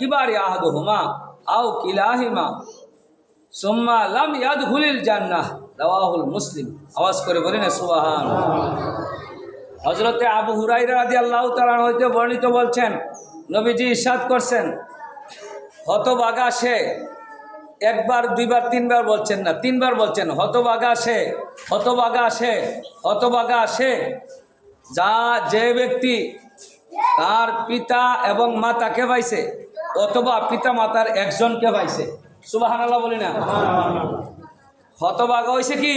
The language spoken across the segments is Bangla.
কিবারি আহাদুহুমা আও কিলাহিমা সুম্মা লাম ইয়াদখুলিল জান্নাহ রাওয়াহুল মুসলিম। আওয়াজ করে বলেন সুবহানাল্লাহ। হযরতে আবু হুরায়রা রাদিয়াল্লাহু তাআলা হইতে বর্ণিত বলছেন, নবীজি ইরশাদ করছেন, হতভাগা সে, একবার দুইবার তিনবার বলছেন না, তিনবার বলছেন, হতভাগা সে, হতভাগা সে, হতভাগা সে, যে ব্যক্তি তার পিতা এবং মাতাকে পাইছে অথবা পিতা মাতার একজনকে পাইছে। সুবহানাল্লাহ বলি না? হতভাগা হয়েছে কি?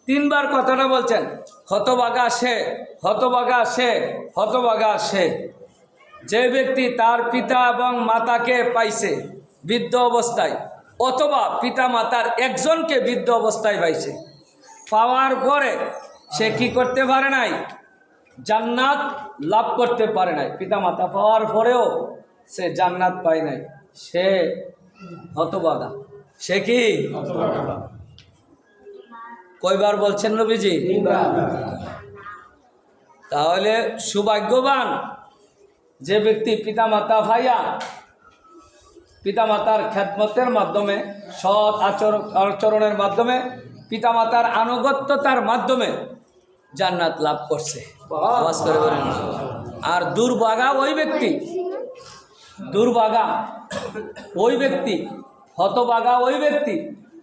তিনবার কথাটা বলছেন, হতভাগা সে, হতভাগা সে, হতভাগা সে, যে ব্যক্তি তার পিতা এবং মাতাকে পাইছে বৃদ্ধ অবস্থায় অথবা পিতা মাতার একজনকে বৃদ্ধ অবস্থায় পাইছে, পাওয়ার পরে সে কি করতে পারে নাই? জান্নাত লাভ করতে পারে নাই। পিতা মাতা পাওয়ার পরেও সে জান্নাত পায় নাই, সে হতভাগা। সে কি? কয়বার বলছেন নবীজি? তাহলে সৌভাগ্যবান যে ব্যক্তি পিতা মাতা ভাইয়া পিতা মাতার খেদমতের মাধ্যমে, সৎ আচরণের মাধ্যমে, পিতা মাতার আনুগত্যতার মাধ্যমে জান্নাত লাভ করছে। আওয়াজ করে বলেন। আর দুর্ভাগা ওই ব্যক্তি, দুর্ভাগা ওই ব্যক্তি, হতভাগা ওই ব্যক্তি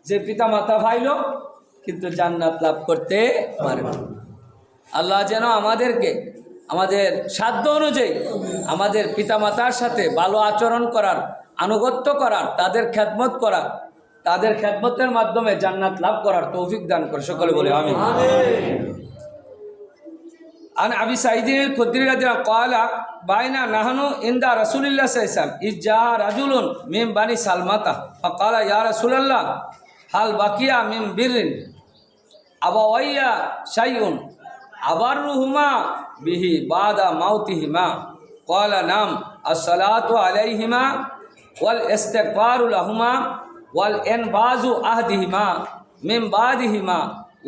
যে পিতা মাতা ভাইল কিন্তু জান্নাত লাভ করতে পারবে না। আল্লাহ যেন আমাদেরকে আমাদের সাধ্য অনুযায়ী আমাদের পিতা মাতার সাথে ভালো আচরণ করার, আনুগত্য করার, তাদের খেদমত করার, তাদের খেদমতের মাধ্যমে জান্নাত লাভ করার তৌফিক দান করে। সকলে বলে আমিন। আন আবি সাঈদ খুদরি রাদিয়াল্লাহু ক্বালা বাইনা নাহনু ইনদা রাসূলিল্লাহ সাল্লাল্লাহু আলাইহি ওয়াসাল্লাম ইজা রাজুলুন মিন বানি সালমাতা ফাকালা ইয়া রাসূলুল্লাহ হাল বাকিয়া মিন বিররিন আবাওয়াইয়া শাইউন আবারুহুমা বিহি বাদা মাউতিহিমা ক্বালা নাম আসসালাতু আলাইহিমা ওয়াল ইস্তিগফারু লাহুমা ওয়াল ইনবাযু আহদিহিমা মিন বাদিহিমা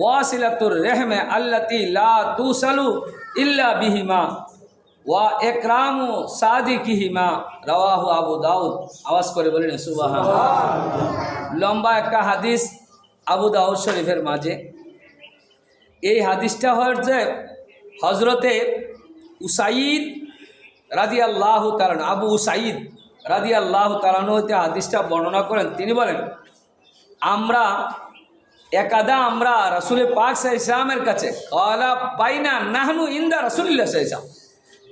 ওয়াসিলাতুর রহমে আল্লাতি লা তুসালু ইল্লা বিহিমা ওয়া ইকরামু সাদিকিহিমা রাওয়াহু আবু দাউদ। আওয়াজ করে বলেন সুবহানাল্লাহ। লম্বা একটা হাদিস আবু দাউদ শরীফের মাঝে। এই হাদিসটা হচ্ছে হজরতে উসাইদ রাদিয়াল্লাহু তাআলা, আবু উসাইদ রাদিয়াল্লাহু তাআলা হইতে হাদিসটা বর্ণনা করেন। তিনি বলেন, আমরা রাসূল পাক সাল্লাল্লাহু আলাইহি ওয়াসাল্লামের কাছে ক্বালা বাইনা নাহনু ইনদা রাসূলিল্লাহ সাল্লাল্লাহু আলাইহি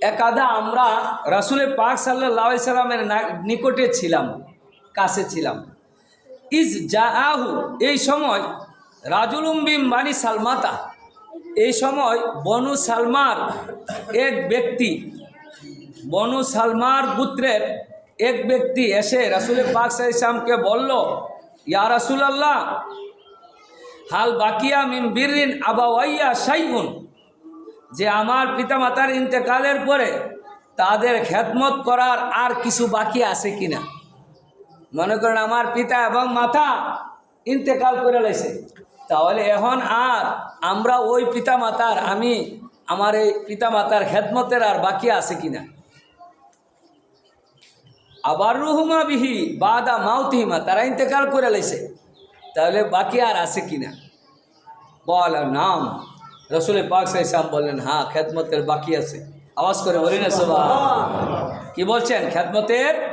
ওয়াসাল্লাম, আমরা রাসূল পাক সাল্লাল্লাহু আলাইহি ওয়াসাল্লামের নিকটে ছিলাম, কাছে ছিলাম। ইজ জাআহু, এই সময়, রাজুলুম বিন বানি সালমাতা, এই সময় বনু সালমার এক ব্যক্তি, বনু সালমার গোত্রের এক ব্যক্তি এসে রাসূল পাক সাল্লাল্লাহু আলাইহি ওয়াসাল্লামকে বলল, ইয়া রাসূলুল্লাহ হাল বাকিয়া মিন বিররিন আবাওয়াইয়া শাইউন, যে আমার পিতামাতার ইন্তেকালের পরে তাদের খেদমত করার আর কিছু বাকি আছে কিনা। মনে করেন আমার পিতা এবং মাতা ইন্তেকাল করে লাইছে, তাহলে এখন আর আমরা ওই পিতামাতার, আমার এই পিতামাতার খেদমতের আর বাকি আছে কিনা। আবার রুহুমা বিহি বাদা মাউতিহিমা, তারা ইন্তেকাল করে লাইছে, তাহলে বাকি আর আছে কিনা। বল নাম, রাসূল পাক সাল্লাল্লাহু আলাইহি ওয়াসাল্লাম বললেন, হ্যাঁ খেদমতের বাকি আছে। আওয়াজ করে বলি না সুবহানাল্লাহ। কি বলছেন? খেদমতের